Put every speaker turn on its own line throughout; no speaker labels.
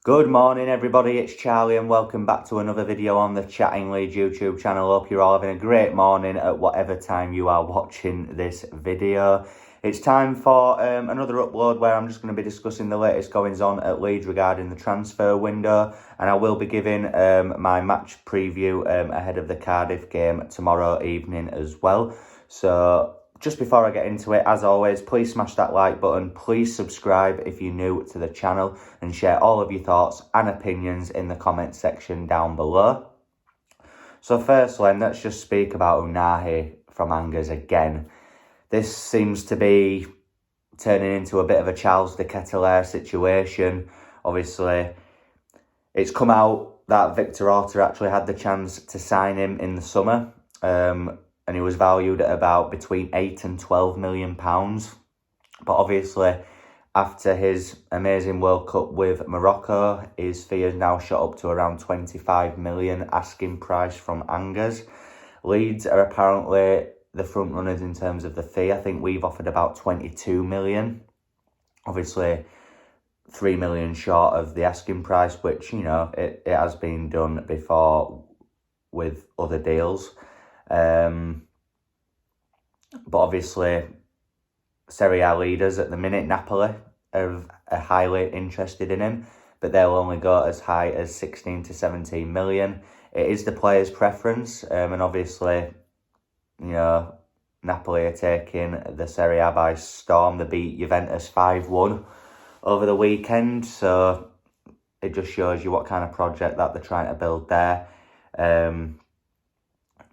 Good morning everybody, it's Charlie and welcome back to another video on the Chatting Leeds YouTube channel. Hope you're all having a great morning at whatever time you are watching this video. It's time for another upload where I'm just going to be discussing the latest goings on at Leeds regarding the transfer window, and I will be giving my match preview ahead of the Cardiff game tomorrow evening as well. So just before I get into it, as always, please smash that like button, please subscribe if you're new to the channel, and share all of your thoughts and opinions in the comment section down below. So firstly, let's just speak about Ounahi from Angers again. This seems to be turning into a bit of a Charles de Ketelaere situation. Obviously, it's come out that Victor Orta actually had the chance to sign him in the summer, and he was valued at about between £8 and £12 million. But obviously, after his amazing World Cup with Morocco, his fee has now shot up to around 25 million asking price from Angers. Leeds are apparently the front runners in terms of the fee. I think we've offered about 22 million. Obviously, 3 million short of the asking price, which, you know, it has been done before with other deals. But obviously, Serie A leaders at the minute, Napoli, are highly interested in him, but they'll only go as high as 16 to 17 million. It is the player's preference, and obviously, you know, Napoli are taking the Serie A by storm. They beat Juventus 5-1 over the weekend, so it just shows you what kind of project that they're trying to build there.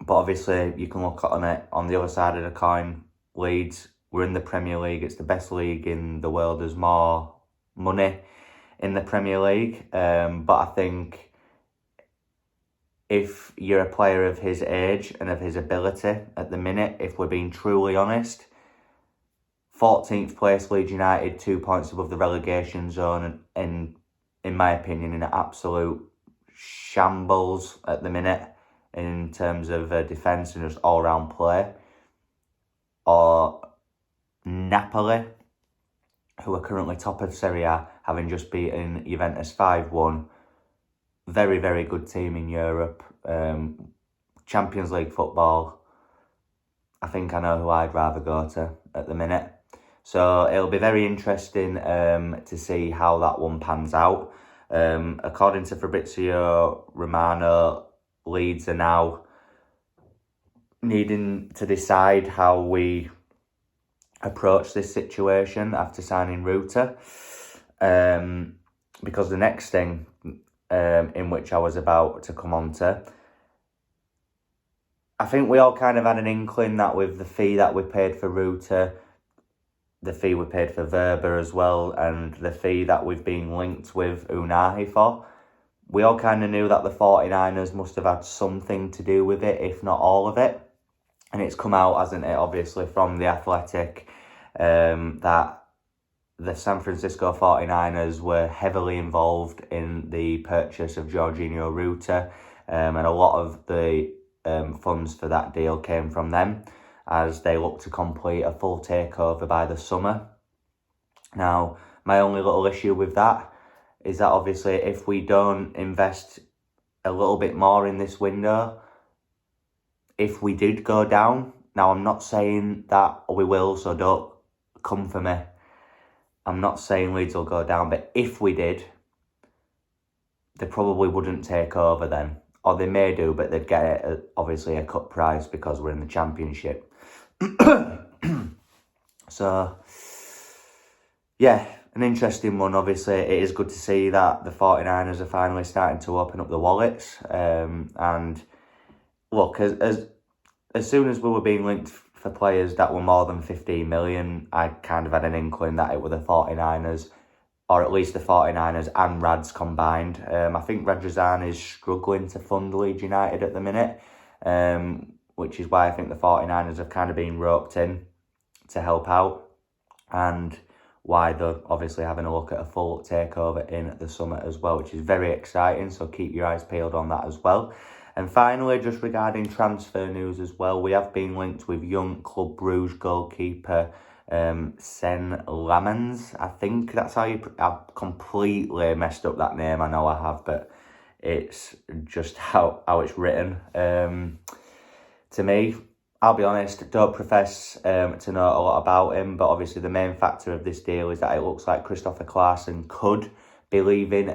But obviously, you can look on it on the other side of the coin. Leeds, we're in the Premier League. It's the best league in the world. There's more money in the Premier League. But I think if you're a player of his age and of his ability at the minute, if we're being truly honest, 14th place Leeds United, 2 points above the relegation zone, and in my opinion, in an absolute shambles at the minute in terms of defence and just all-round play. Or Napoli, who are currently top of Serie A, having just beaten Juventus 5-1. Very, very good team in Europe. Champions League football. I think I know who I'd rather go to at the minute. So it'll be very interesting to see how that one pans out. According to Fabrizio Romano, Leeds are now needing to decide how we approach this situation after signing Ruta. Because the next thing in which I was about to come on to, I think we all kind of had an inkling that with the fee that we paid for Ruta, the fee we paid for Verba as well, and the fee that we've been linked with Ounahi for, we all kind of knew that the 49ers must have had something to do with it, if not all of it. And it's come out, hasn't it, obviously, from The Athletic, that the San Francisco 49ers were heavily involved in the purchase of Jorginho Ruta, and a lot of the funds for that deal came from them, as they look to complete a full takeover by the summer. Now, my only little issue with that is that obviously if we don't invest a little bit more in this window, if we did go down, now I'm not saying that we will, so don't come for me. I'm not saying Leeds will go down, but if we did, they probably wouldn't take over then. Or they may do, but they'd get obviously a cut price because we're in the Championship. So, yeah, an interesting one. Obviously, it is good to see that the 49ers are finally starting to open up the wallets. And look, as soon as we were being linked for players that were more than 15 million, I kind of had an inkling that it were the 49ers, or at least the 49ers and Rads combined. I think Radrazan is struggling to fund Leeds United at the minute, which is why I think the 49ers have kind of been roped in to help out, and why they're obviously having a look at a full takeover in the summer as well, which is very exciting, so keep your eyes peeled on that as well. And finally, just regarding transfer news as well, we have been linked with young Club Brugge goalkeeper Sen Lamans, I think that's how you... I've completely messed up that name, I know I have, but it's just how it's written. To me, I'll be honest, don't profess to know a lot about him, but obviously the main factor of this deal is that it looks like Christopher Clarkson could be leaving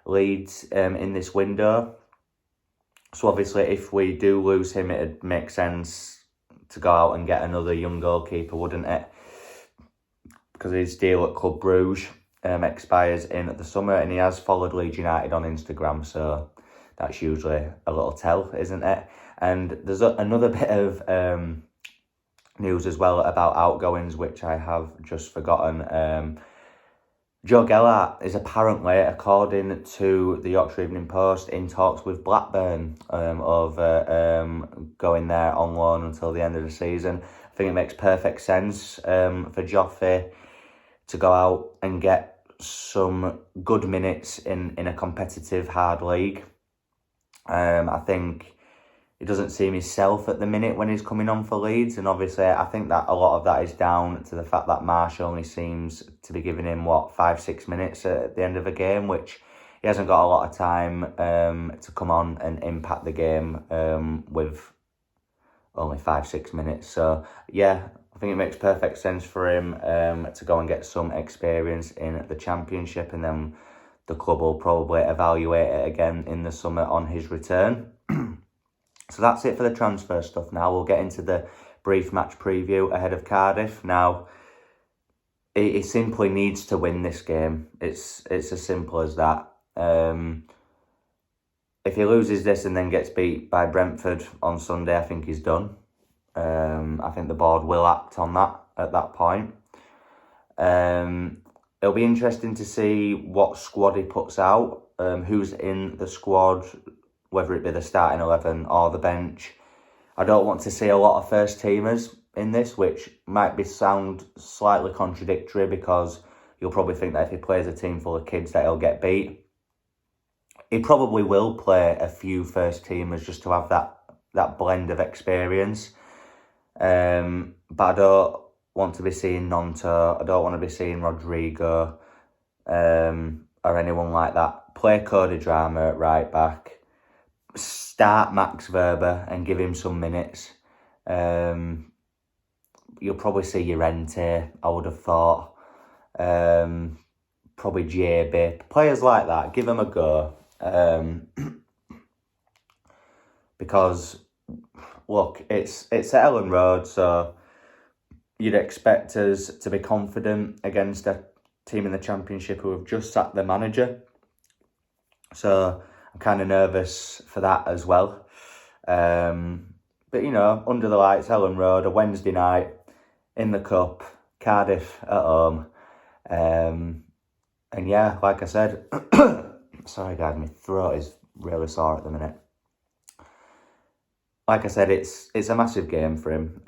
Leeds in this window. So obviously if we do lose him, it'd make sense to go out and get another young goalkeeper, wouldn't it? Because his deal at Club Bruges expires in the summer, and he has followed Leeds United on Instagram, so that's usually a little tell, isn't it? And there's another bit of news as well about outgoings, which I have just forgotten. Joe Gellart is apparently, according to the Yorkshire Evening Post, in talks with Blackburn over going there on loan until the end of the season. I think it makes perfect sense for Joffrey to go out and get some good minutes in a competitive, hard league. I think he doesn't seem himself at the minute when he's coming on for Leeds, and obviously I think that a lot of that is down to the fact that Marsh only seems to be giving him, 5-6 minutes at the end of a game, which he hasn't got a lot of time to come on and impact the game with only 5-6 minutes. So yeah, I think it makes perfect sense for him to go and get some experience in the Championship, and then the club will probably evaluate it again in the summer on his return. So that's it for the transfer stuff now. We'll get into the brief match preview ahead of Cardiff. Now, he simply needs to win this game. It's as simple as that. If he loses this and then gets beat by Brentford on Sunday, I think he's done. I think the board will act on that at that point. It'll be interesting to see what squad he puts out, who's in the squad, whether it be the starting 11 or the bench. I don't want to see a lot of first-teamers in this, which might sound slightly contradictory, because you'll probably think that if he plays a team full of kids that he'll get beat. He probably will play a few first-teamers just to have that blend of experience. But I don't want to be seeing Nonto, I don't want to be seeing Rodrigo or anyone like that. Play Cody Drama at right back. Start Max Verber and give him some minutes. You'll probably see Llorente, I would have thought. Probably JB. Players like that, give them a go. Because, look, it's at Elland Road, so you'd expect us to be confident against a team in the Championship who have just sacked their manager. So I'm kind of nervous for that as well. But, under the lights, Elland Road, a Wednesday night in the Cup, Cardiff at home. And yeah, like I said, sorry guys, my throat is really sore at the minute. Like I said, it's a massive game for him.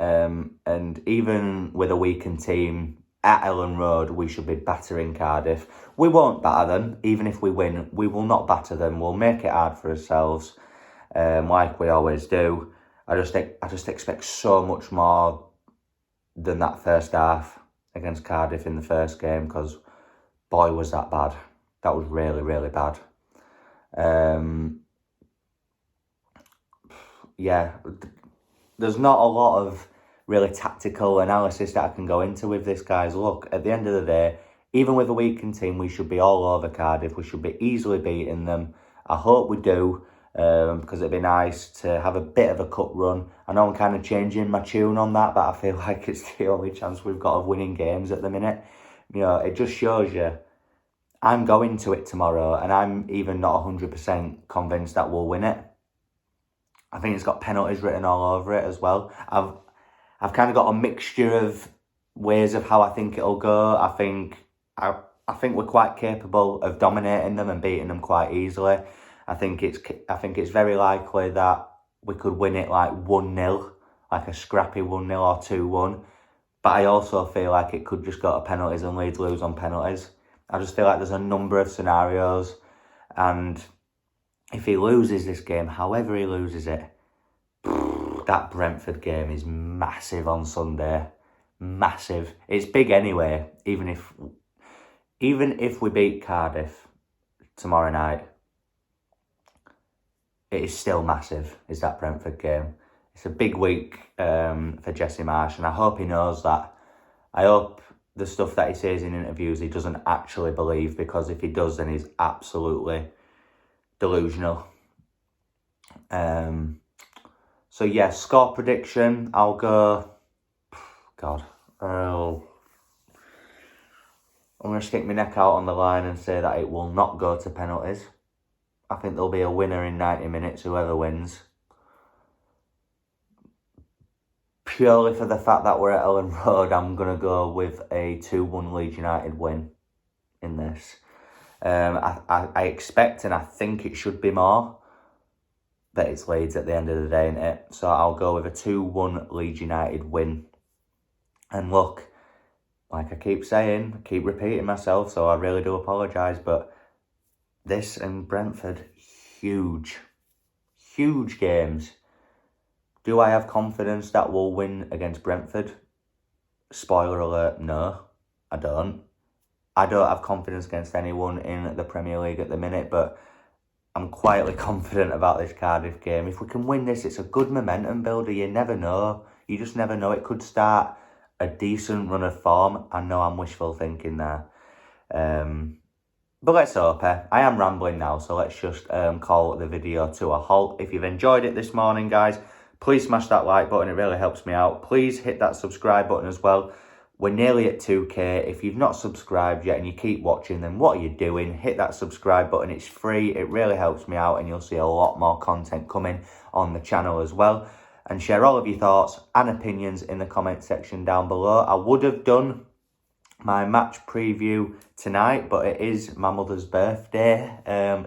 And even with a weakened team at Elland Road, we should be battering Cardiff. We won't batter them. Even if we win, we will not batter them. We'll make it hard for ourselves, like we always do. I just expect so much more than that first half against Cardiff in the first game, because boy, was that bad. That was really, really bad. Yeah, there's not a lot of really tactical analysis that I can go into with this, guys. Look, at the end of the day, even with a weakened team, we should be all over Cardiff. We should be easily beating them. I hope we do, because it'd be nice to have a bit of a cup run. I know I'm kind of changing my tune on that, but I feel like it's the only chance we've got of winning games at the minute. It just shows you I'm going to it tomorrow, and I'm even not 100% convinced that we'll win it. I think it's got penalties written all over it as well. I've kind of got a mixture of ways of how I think it'll go. I think we're quite capable of dominating them and beating them quite easily. I think it's very likely that we could win it like 1-0, like a scrappy 1-0 or 2-1. But I also feel like it could just go to penalties and Leeds lose on penalties. I just feel like there's a number of scenarios, and if he loses this game, however he loses it, that Brentford game is massive on Sunday. massive. It's big anyway, even if we beat Cardiff tomorrow night. It is still massive, is that Brentford game. It's a big week for Jesse Marsch, and I hope he knows that. I hope the stuff that he says in interviews he doesn't actually believe, because if he does, then he's absolutely delusional. So yeah, score prediction, I'll go... I'm going to stick my neck out on the line and say that it will not go to penalties. I think there'll be a winner in 90 minutes, whoever wins. Purely for the fact that we're at Elland Road, I'm going to go with a 2-1 Leeds United win in this. I expect, and I think it should be more, that it's Leeds at the end of the day, innit? So I'll go with a 2-1 Leeds United win. And look, like I keep saying, I keep repeating myself, so I really do apologise, but this and Brentford, huge games. Do I have confidence that we'll win against Brentford? Spoiler alert, no, I don't. I don't have confidence against anyone in the Premier League at the minute, but I'm quietly confident about this Cardiff game. If we can win this, it's a good momentum builder. You never know. You just never know. It could start a decent run of form. I know I'm wishful thinking there. But let's hope. I am rambling now, so let's just call the video to a halt. If you've enjoyed it this morning, guys, please smash that like button. It really helps me out. Please hit that subscribe button as well. We're nearly at 2K. If you've not subscribed yet and you keep watching, then what are you doing? Hit that subscribe button. It's free. It really helps me out, and you'll see a lot more content coming on the channel as well. And share all of your thoughts and opinions in the comment section down below. I would have done my match preview tonight, but it is my mother's birthday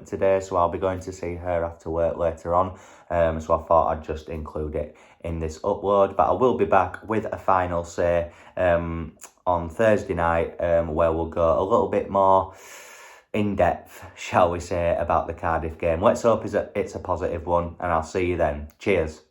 today, so I'll be going to see her after work later on. So I thought I'd just include it in this upload. But I will be back with a final say on Thursday night, where we'll go a little bit more in depth, shall we say, about the Cardiff game. Let's hope it's a positive one, and I'll see you then. Cheers.